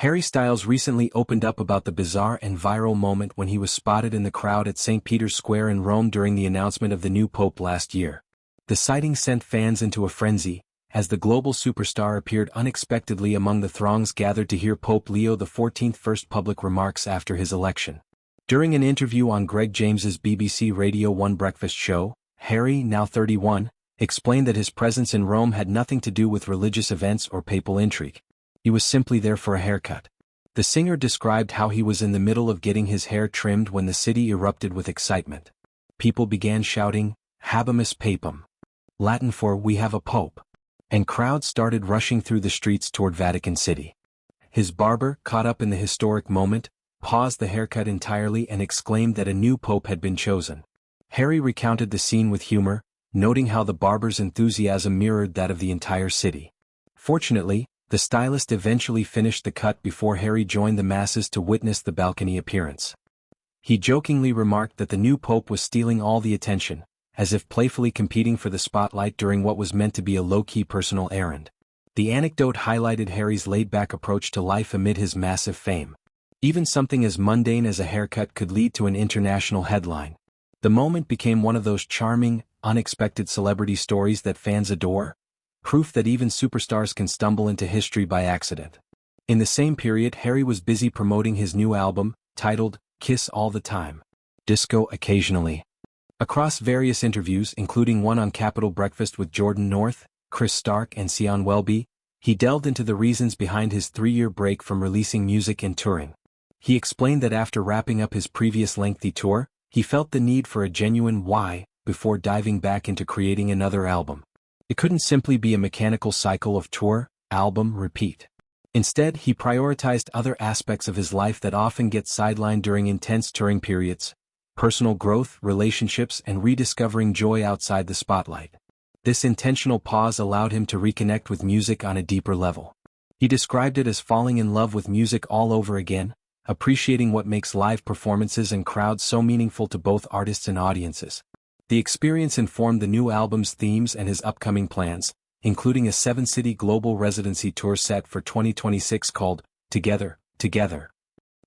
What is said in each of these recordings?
Harry Styles recently opened up about the bizarre and viral moment when he was spotted in the crowd at St. Peter's Square in Rome during the announcement of the new pope last year. The sighting sent fans into a frenzy, as the global superstar appeared unexpectedly among the throngs gathered to hear Pope Leo XIV's first public remarks after his election. During an interview on Greg James's BBC Radio 1 breakfast show, Harry, now 31, explained that his presence in Rome had nothing to do with religious events or papal intrigue. He was simply there for a haircut. The singer described how he was in the middle of getting his hair trimmed when the city erupted with excitement. People began shouting, "Habemus Papam," Latin for "We have a pope," and crowds started rushing through the streets toward Vatican City. His barber, caught up in the historic moment, paused the haircut entirely and exclaimed that a new pope had been chosen. Harry recounted the scene with humor, noting how the barber's enthusiasm mirrored that of the entire city. Fortunately, the stylist eventually finished the cut before Harry joined the masses to witness the balcony appearance. He jokingly remarked that the new pope was stealing all the attention, as if playfully competing for the spotlight during what was meant to be a low-key personal errand. The anecdote highlighted Harry's laid-back approach to life amid his massive fame. Even something as mundane as a haircut could lead to an international headline. The moment became one of those charming, unexpected celebrity stories that fans adore. Proof that even superstars can stumble into history by accident. In the same period, Harry was busy promoting his new album, titled Kiss All the Time, Disco Occasionally. Across various interviews, including one on Capitol Breakfast with Jordan North, Chris Stark and Sion Welby, he delved into the reasons behind his 3-year break from releasing music and touring. He explained that after wrapping up his previous lengthy tour, he felt the need for a genuine why before diving back into creating another album. It couldn't simply be a mechanical cycle of tour, album, repeat. Instead, he prioritized other aspects of his life that often get sidelined during intense touring periods: personal growth, relationships, and rediscovering joy outside the spotlight. This intentional pause allowed him to reconnect with music on a deeper level. He described it as falling in love with music all over again, appreciating what makes live performances and crowds so meaningful to both artists and audiences. The experience informed the new album's themes and his upcoming plans, including a 7-city global residency tour set for 2026 called Together, Together.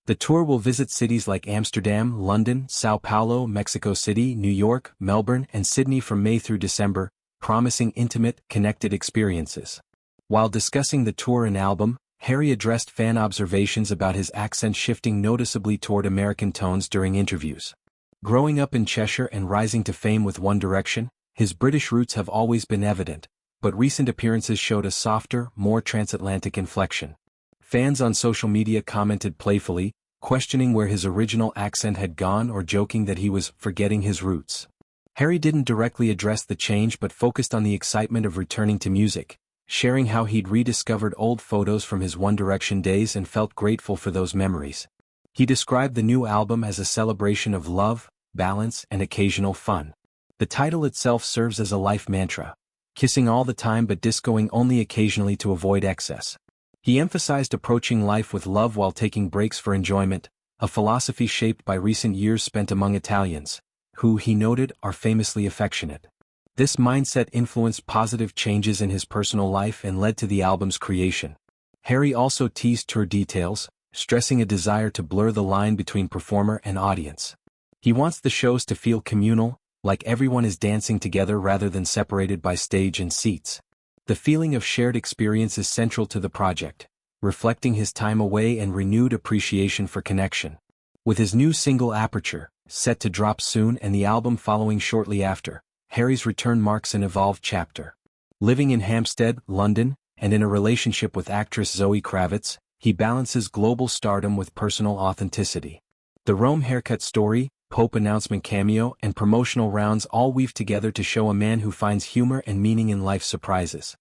The tour will visit cities like Amsterdam, London, Sao Paulo, Mexico City, New York, Melbourne, and Sydney from May through December, promising intimate, connected experiences. While discussing the tour and album, Harry addressed fan observations about his accent shifting noticeably toward American tones during interviews. Growing up in Cheshire and rising to fame with One Direction, his British roots have always been evident, but recent appearances showed a softer, more transatlantic inflection. Fans on social media commented playfully, questioning where his original accent had gone or joking that he was forgetting his roots. Harry didn't directly address the change but focused on the excitement of returning to music, sharing how he'd rediscovered old photos from his One Direction days and felt grateful for those memories. He described the new album as a celebration of love, balance, and occasional fun. The title itself serves as a life mantra: kissing all the time but discoing only occasionally to avoid excess. He emphasized approaching life with love while taking breaks for enjoyment, a philosophy shaped by recent years spent among Italians, who, he noted, are famously affectionate. This mindset influenced positive changes in his personal life and led to the album's creation. Harry also teased tour details, stressing a desire to blur the line between performer and audience. He wants the shows to feel communal, like everyone is dancing together rather than separated by stage and seats. The feeling of shared experience is central to the project, reflecting his time away and renewed appreciation for connection. With his new single Aperture, set to drop soon, and the album following shortly after, Harry's return marks an evolved chapter. Living in Hampstead, London, and in a relationship with actress Zoe Kravitz, he balances global stardom with personal authenticity. The Rome haircut story, Pope announcement cameo, and promotional rounds all weave together to show a man who finds humor and meaning in life's surprises.